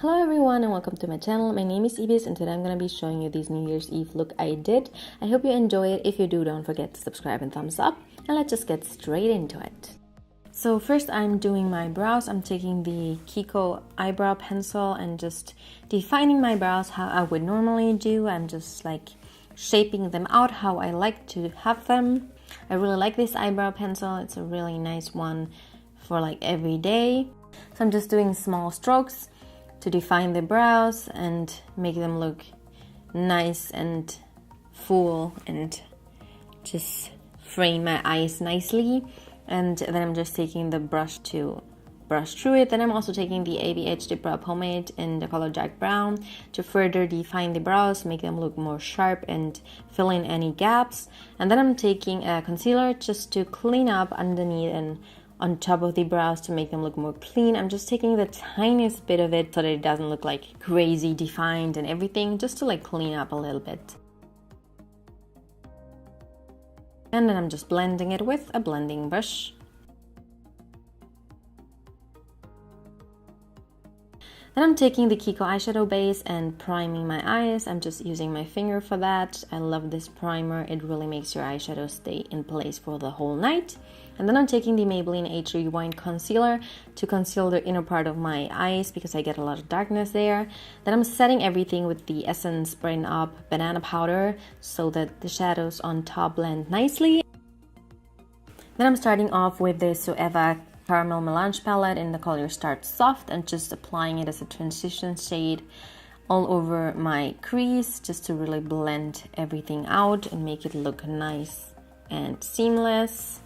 Hello everyone and welcome to my channel. My name is Ibis and today I'm going to be showing you this New Year's Eve look I did. I hope you enjoy it. If you do, don't forget to subscribe and thumbs up. And let's just get straight into it. So first I'm doing my brows. I'm taking the Kiko eyebrow pencil and just defining my brows how I would normally do. I'm just like shaping them out how I like to have them. I really like this eyebrow pencil. It's a really nice one for like every day. So I'm just doing small strokes to define the brows and make them look nice and full and just frame my eyes nicely. And then I'm just taking the brush to brush through it. Then I'm also taking the Dipbrow pomade in the color dark brown to further define the brows, make them look more sharp and fill in any gaps. And then I'm taking a concealer just to clean up underneath and on top of the brows to make them look more clean. I'm just taking the tiniest bit of it so that it doesn't look like crazy defined and everything, just to like clean up a little bit. And then I'm just blending it with a blending brush. Then I'm taking the Kiko eyeshadow base and priming my eyes. I'm just using my finger for that. I love this primer. It really makes your eyeshadow stay in place for the whole night. And then I'm taking the Maybelline Age Rewind Concealer to conceal the inner part of my eyes because I get a lot of darkness there. Then I'm setting everything with the Essence Brighten Up Banana Powder so that the shadows on top blend nicely. Then I'm starting off with the Zoeva Caramel Melange palette in the color Start Soft and just applying it as a transition shade all over my crease just to really blend everything out and make it look nice and seamless.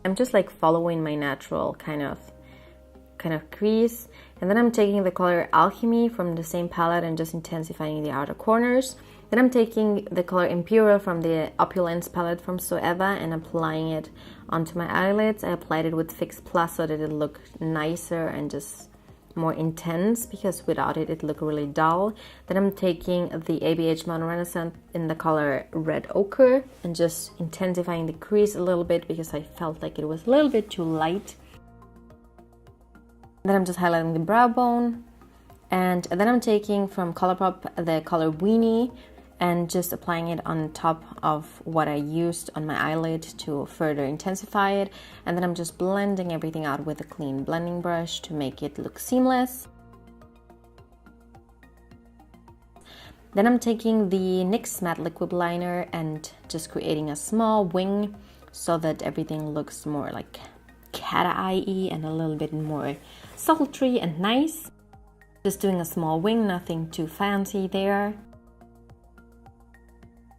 I'm just like following my natural kind of crease, and then I'm taking the color Alchemy from the same palette and just intensifying the outer corners. Then I'm taking the color Imperial from the Opulence palette from Zoeva and applying it onto my eyelids. I applied it with Fix Plus so that it looked nicer and just more intense, because without it, it looked really dull. Then I'm taking the ABH Modern Renaissance in the color Red Ochre and just intensifying the crease a little bit because I felt like it was a little bit too light. Then I'm just highlighting the brow bone. And then I'm taking from Colourpop the color Weenie and just applying it on top of what I used on my eyelid to further intensify it. And then I'm just blending everything out with a clean blending brush to make it look seamless. Then I'm taking the NYX Matte Liquid Liner and just creating a small wing so that everything looks more like cat-eye-y and a little bit more sultry and nice. Just doing a small wing, nothing too fancy there.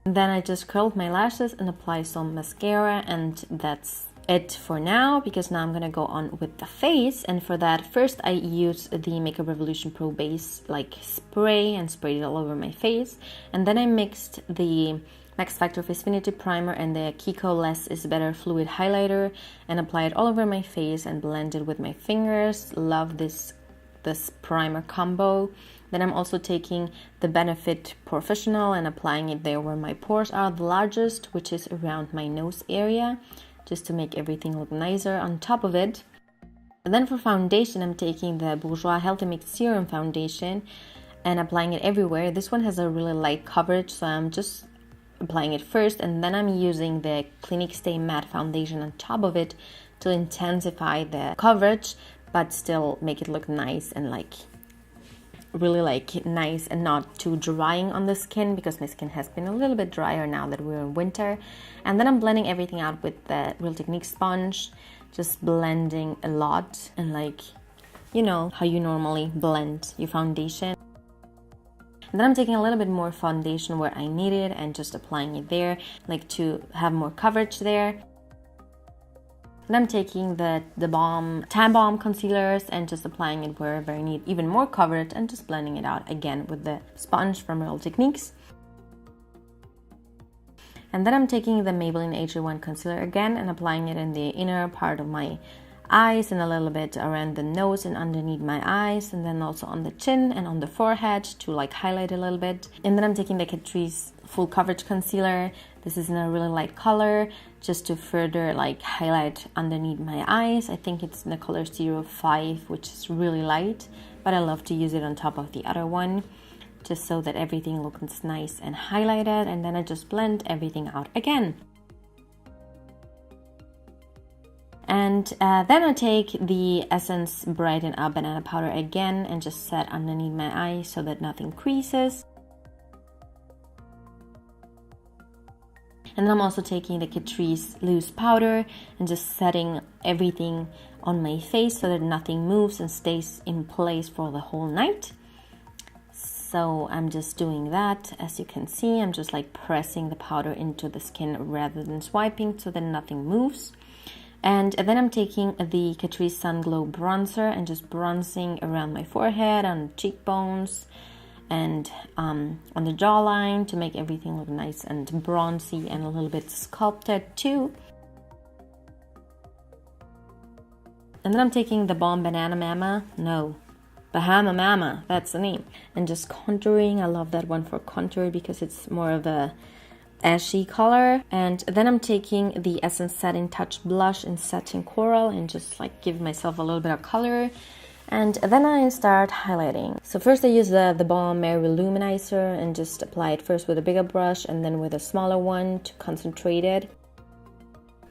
Then I just curled my lashes and applied some mascara, and that's it for now, because now I'm gonna go on with the face. And for that, first I used the Makeup Revolution Pro Base like spray and sprayed it all over my face, and then I mixed the MaxFactor Facefinity primer and the Kiko Less is Better fluid highlighter and applied it all over my face and blended with my fingers. Love this primer combo. Then I'm also taking the Benefit Professional and applying it there where my pores are the largest, which is around my nose area, just to make everything look nicer on top of it. And then for foundation, I'm taking the Bourjois Healthy Mix Serum foundation and applying it everywhere. This one has a really light coverage, so I'm just applying it first, and then I'm using the Clinique Stay Matte foundation on top of it to intensify the coverage, but still make it look nice and like really like nice and not too drying on the skin, because my skin has been a little bit drier now that we're in winter. And then I'm blending everything out with the RealTechniques sponge, just blending a lot and like, you know how you normally blend your foundation. And then I'm taking a little bit more foundation where I need it and just applying it there, like to have more coverage there. And I'm taking the Balm Tan Balm concealers and just applying it wherever I need even more coverage and just blending it out again with the sponge from RealTechniques. And then I'm taking the Maybelline Age Rewind concealer again and applying it in the inner part of my eyes and a little bit around the nose and underneath my eyes, and then also on the chin and on the forehead to like highlight a little bit. And then I'm taking the Catrice Full Coverage Concealer. This is in a really light color just to further like highlight underneath my eyes. I think it's in the color 05, which is really light, but I love to use it on top of the other one, just so that everything looks nice and highlighted. And then I just blend everything out again. And then I take the Essence Brighten Up Banana Powder again and just set underneath my eye so that nothing creases. And then I'm also taking the Catrice Loose Powder and just setting everything on my face so that nothing moves and stays in place for the whole night. So I'm just doing that. As you can see, I'm just like pressing the powder into the skin rather than swiping so that nothing moves. And then I'm taking the Catrice Sun Glow Bronzer and just bronzing around my forehead, on the cheekbones, and on the jawline to make everything look nice and bronzy and a little bit sculpted too. And then I'm taking the Balm Bahama Mama, that's the name, and just contouring. I love that one for contour because it's more of a ashy color. And then I'm taking the Essence Satin Touch Blush in Satin Coral and just like give myself a little bit of color. And then I start highlighting. So first I use the Balm Mary Luminizer and just apply it first with a bigger brush and then with a smaller one to concentrate it.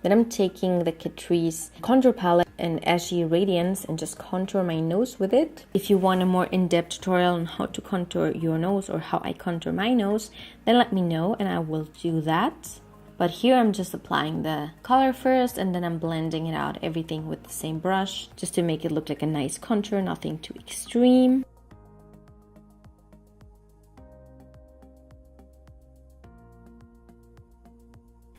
Then I'm taking the Catrice contour palette in Ashy Radiance and just contour my nose with it. If you want a more in-depth tutorial on how to contour your nose or how I contour my nose, then let me know and I will do that. But here I'm just applying the color first and then I'm blending it out, everything with the same brush, just to make it look like a nice contour, nothing too extreme.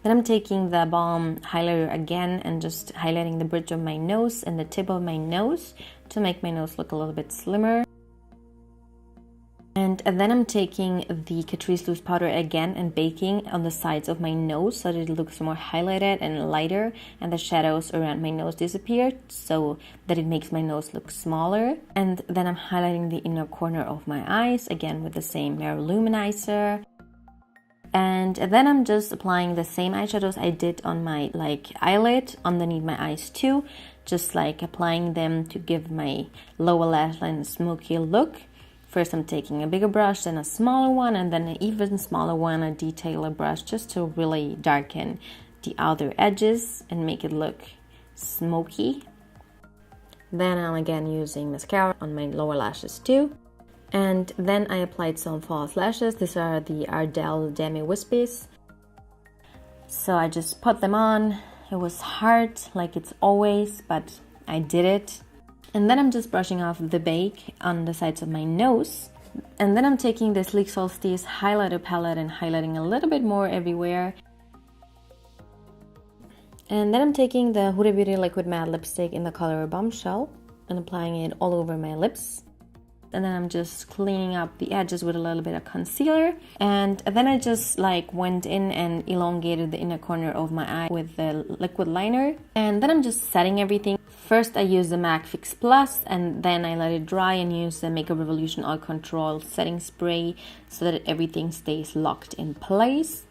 Then I'm taking the Balm highlighter again and just highlighting the bridge of my nose and the tip of my nose to make my nose look a little bit slimmer. And then I'm taking the Catrice Loose Powder again and baking on the sides of my nose so that it looks more highlighted and lighter and the shadows around my nose disappear so that it makes my nose look smaller. And then I'm highlighting the inner corner of my eyes again with the same Mary Luminizer. And then I'm just applying the same eyeshadows I did on my eyelid underneath my eyes too, just like applying them to give my lower lash line a smoky look. First I'm taking a bigger brush, then a smaller one, and then an even smaller one, a detailer brush, just to really darken the outer edges and make it look smoky. Then I'm again using mascara on my lower lashes too. And then I applied some false lashes. These are the Ardell Demi Wispies. So I just put them on. It was hard, like it's always, but I did it. And then I'm just brushing off the Beige on the sides of my nose. And then I'm taking the Sleek Solstice highlighter palette and highlighting a little bit more everywhere. And then I'm taking the Huda Beauty Liquid Matte Lipstick in the color Bombshell and applying it all over my lips. And then I'm just cleaning up the edges with a little bit of concealer. And then I just went in and elongated the inner corner of my eye with the liquid liner. And then I'm just setting everything. First I use the MAC Fix Plus and then I let it dry and use the Makeup Revolution Oil Control setting spray so that everything stays locked in place.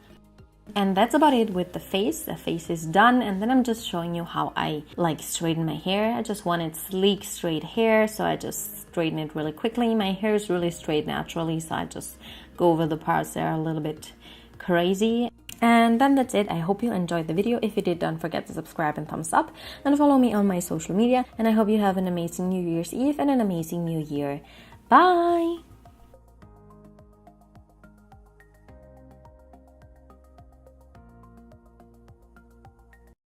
And that's about it with the face. The face is done, and then I'm just showing you how I straighten my hair. I just wanted sleek, straight hair, so I just straighten it really quickly. My hair is really straight naturally, so I just go over the parts that are a little bit crazy. And then that's it. I hope you enjoyed the video. If you did, don't forget to subscribe and thumbs up and follow me on my social media. And I hope you have an amazing New Year's Eve and an amazing New Year. Bye!